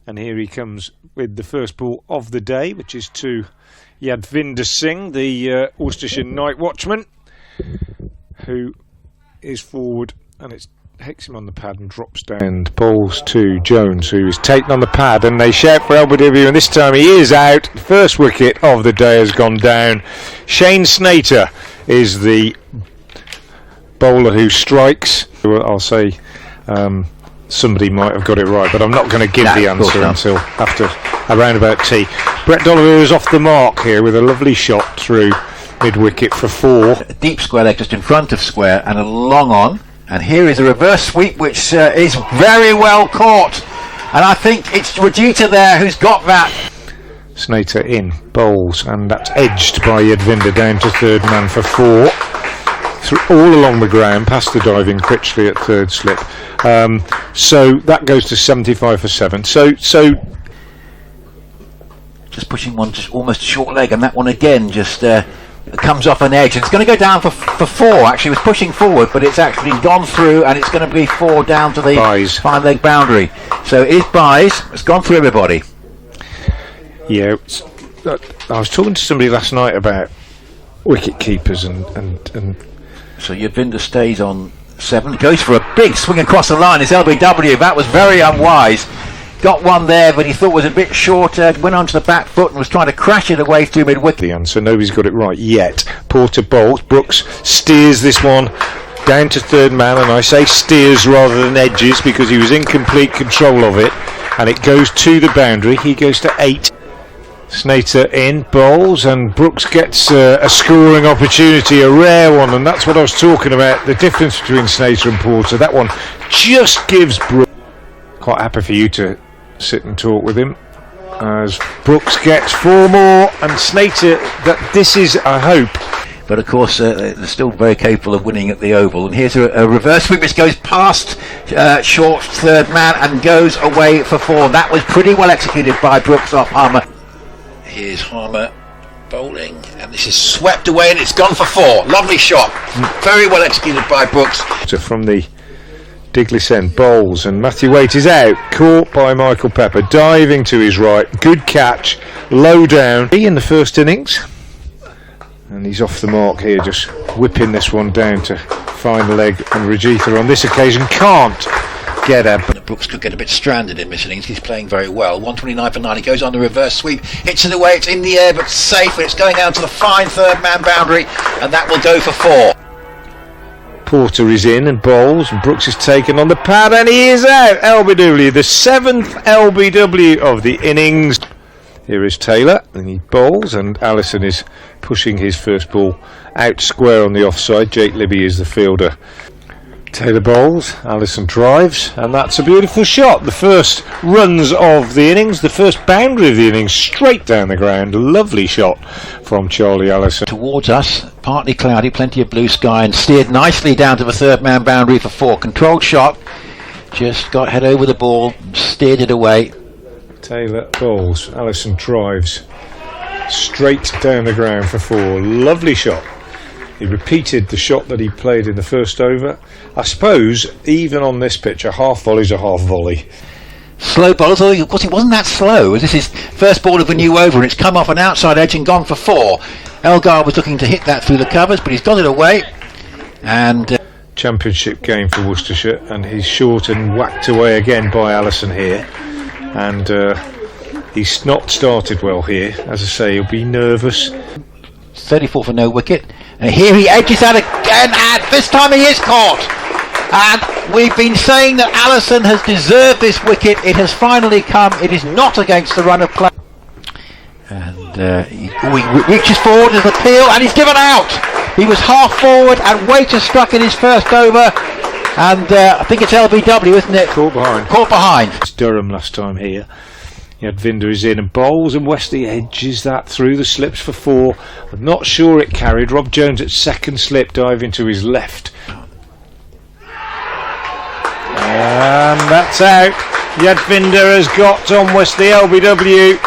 And here he comes with the first ball of the day, which is to Yadvinder Singh, the Worcestershire night watchman, who is forward, and it hits him on the pad and drops down. And bowls to Jones, who is taken on the pad, and they shout for LBW, and this time he is out. First wicket of the day has gone down. Shane Snater is the bowler who strikes. I'll say somebody might have got it right, but I'm not going to give the answer until after around about tea. Brett Dolliver is off the mark here with a lovely shot through mid-wicket for 4. A deep square leg just in front of square and a long on. And here is a reverse sweep which is very well caught. And I think it's Rajita there who's got that. Snater in, bowls, and that's edged by Yadvinder down to third man for 4. All along the ground, past the diving Critchley at third slip. So that goes to 75 for 7. So just pushing one just almost a short leg, and that one again just comes off an edge. It's going to go down for 4. Actually, it was pushing forward, but it's actually gone through, and it's going to be 4 down to the fine leg boundary. So it is byes. It's gone through everybody. Yeah, I was talking to somebody last night about wicket keepers and so Yadvinder stays on 7, goes for a big swing across the line. It's LBW. That was very unwise. Got one there, but he thought was a bit shorter. Went onto the back foot and was trying to crash it away through mid-wicket. The answer, nobody's got it right yet. Porter bowls. Brookes steers this one down to third man, and I say steers rather than edges because he was in complete control of it, and it goes to the boundary. He goes to 8. Snater in, bowls, and Brookes gets a scoring opportunity, a rare one, and that's what I was talking about, the difference between Snater and Porter. That one just gives Brookes. Quite happy for you to sit and talk with him as Brookes gets 4 more, and Snater, that this is, I hope. But of course they're still very capable of winning at the Oval. And here's a reverse sweep which goes past short third man and goes away for 4. That was pretty well executed by Brookes off Harmer. Here's Harmer bowling, and this is swept away, and it's gone for 4. Lovely shot, very well executed by Brookes. So from the Diglis end, bowls, and Matthew Waite is out, caught by Michael Pepper, diving to his right, good catch, low down. He in the first innings, and he's off the mark here, just whipping this one down to fine leg, and Rajitha on this occasion can't get up. Brookes could get a bit stranded in this innings. He's playing very well. 129 for 9. He goes on the reverse sweep, hits it away, it's in the air but safe, and it's going down to the fine third man boundary, and that will go for 4. Porter is in and bowls, and Brookes is taken on the pad, and he is out. LBW, the 7th LBW of the innings. Here is Taylor, and he bowls, and Allison is pushing his first ball out square on the offside. Jake Libby is the fielder. Taylor bowls, Allison drives, and that's a beautiful shot. The first runs of the innings, the first boundary of the innings, straight down the ground. A lovely shot from Charlie Allison. Towards us, partly cloudy, plenty of blue sky, and steered nicely down to the third man boundary for 4. Controlled shot, just got head over the ball, steered it away. Taylor bowls, Allison drives, straight down the ground for 4. Lovely shot. He repeated the shot that he played in the first over. I suppose, even on this pitch, a half volley's a half volley. Slow ball, although of course it wasn't that slow. This is first ball of a new over, and it's come off an outside edge and gone for 4. Elgar was looking to hit that through the covers, but he's got it away. And Championship game for Worcestershire, and he's short and whacked away again by Allison here. And he's not started well here. As I say, he'll be nervous. 34 for no wicket. And here he edges out again, and this time he is caught. And we've been saying that Allison has deserved this wicket. It has finally come. It is not against the run of play. And he reaches forward as a peel, and he's given out. He was half forward, and Waite has struck in his first over. And I think it's LBW, isn't it? Caught behind. Caught behind. It's Durham last time here. Yadvinder is in and bowls, and Wesley edges that through the slips for 4. I'm not sure it carried. Rob Jones at second slip, diving to his left. And that's out. Yadvinder has got on Wesley LBW,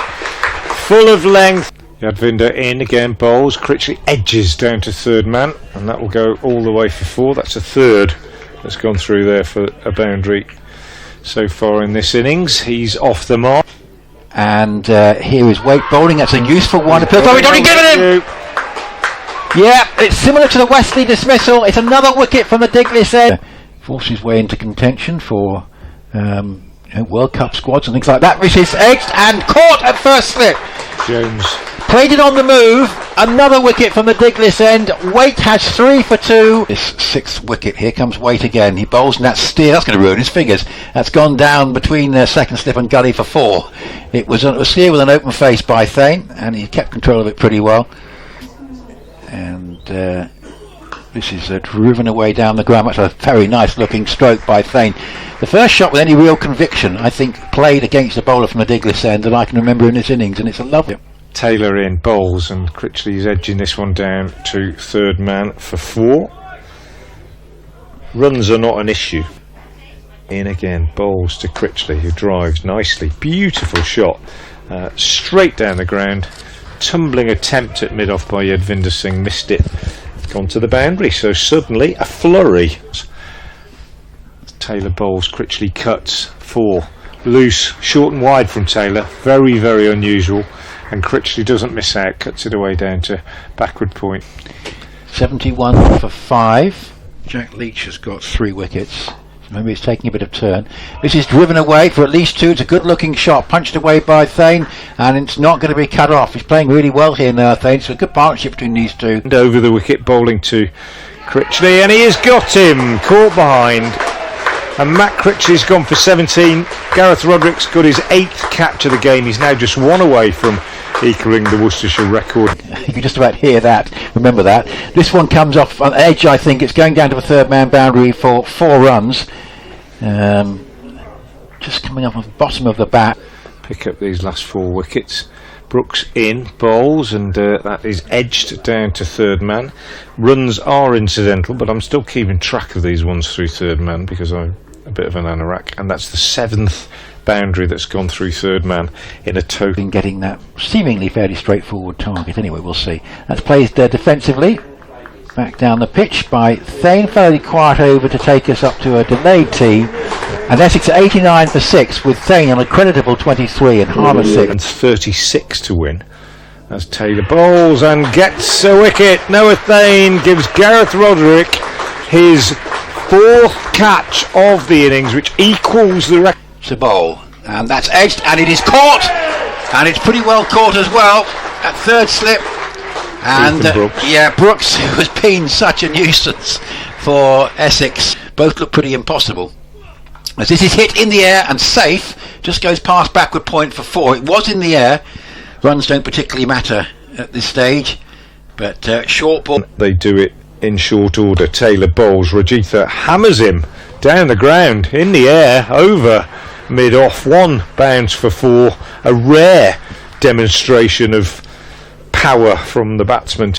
full of length. Yadvinder in again, bowls, Critchley edges down to third man, and that will go all the way for 4. That's a third that's gone through there for a boundary. so far in this innings. He's off the mark. And here is Waite bowling. That's a useful one. We've already given him! Yeah, it's similar to the Wesley dismissal. It's another wicket from the Diglis end. Forces his way into contention for World Cup squads and things like that. Which is edged and caught at first slip. Jones played it on the move. Another wicket from the Diglis end. Waite has 3 for 2. This 6th wicket. Here comes Waite again. He bowls and that steer. That's going to ruin his fingers. That's gone down between second slip and gully for 4. It was a steer with an open face by Thane, and he kept control of it pretty well. And this is driven away down the ground. That's a very nice looking stroke by Thane. The first shot with any real conviction, I think, played against a bowler from the Diglis end that I can remember in this innings, and it's a lovely. Taylor in bowls, and Critchley's edging this one down to third man for 4. Runs are not an issue. In again, bowls to Critchley, who drives nicely. Beautiful shot, straight down the ground. Tumbling attempt at mid-off by Yadvinder Singh, missed it. Gone to the boundary, so suddenly a flurry. Taylor bowls, Critchley cuts 4. Loose, short and wide from Taylor. Very, very unusual. And Critchley doesn't miss out, cuts it away down to backward point. 71 for 5. Jack Leach has got 3 wickets. Maybe it's taking a bit of turn. This is driven away for at least 2. It's a good looking shot, punched away by Thane, and it's not going to be cut off. He's playing really well here now, Thane. It's a good partnership between these two. And over the wicket, bowling to Critchley, and he has got him, caught behind. And Matt Critchley's gone for 17. Gareth Roderick's got his 8th catch of the game. He's now just 1 away from equalling the Worcestershire record. You can just about hear that, remember that. This one comes off on edge, I think. It's going down to the third man boundary for 4 runs. Just coming up on the bottom of the bat. Pick up these last 4 wickets. Brookes in, bowls, and that is edged down to third man. Runs are incidental, but I'm still keeping track of these ones through third man because I'm a bit of an anorak, and that's the 7th boundary that's gone through third man in a total. Been getting that seemingly fairly straightforward target. Anyway, we'll see. That's played defensively. Back down the pitch by Thane, fairly quiet over to take us up to a delayed tee. And Essex at 89 for 6 with Thane on a creditable 23 and Harmer 6. And 36 to win as Taylor bowls and gets a wicket. Noah Thane gives Gareth Roderick his 4th catch of the innings, which equals the record. To bowl, and that's edged, and it is caught, and it's pretty well caught as well at third slip. And Brookes, who has been such a nuisance for Essex, both look pretty impossible. As this is hit in the air and safe, just goes past backward point for 4. It was in the air. Runs don't particularly matter at this stage, but short ball. They do it in short order. Taylor bowls, Rajitha hammers him down the ground, in the air, over mid-off. 1 bounce for 4. A rare demonstration of power from the batsman.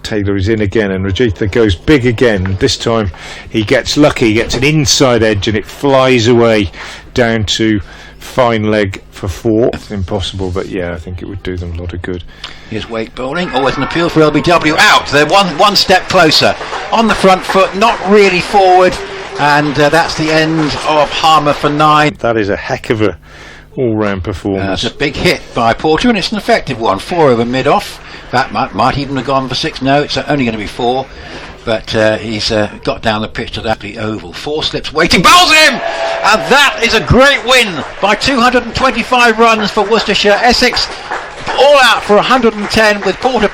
Taylor is in again, and Rajitha goes big again. This time he gets lucky, he gets an inside edge, and it flies away down to fine leg for 4. It's impossible, but yeah, I think it would do them a lot of good. Here's Waite bowling. Always an appeal for LBW. Out. They're one step closer. On the front foot, not really forward, and that's the end of Harmer for 9. That is a heck of a all-round performance. It's a big hit by Porter, and it's an effective one. 4 over mid-off. That might even have gone for 6. No, it's only going to be 4. But he's got down the pitch to that the oval. 4 slips waiting, bowls him! And that is a great win by 225 runs for Worcestershire. Essex all out for 110 with Porter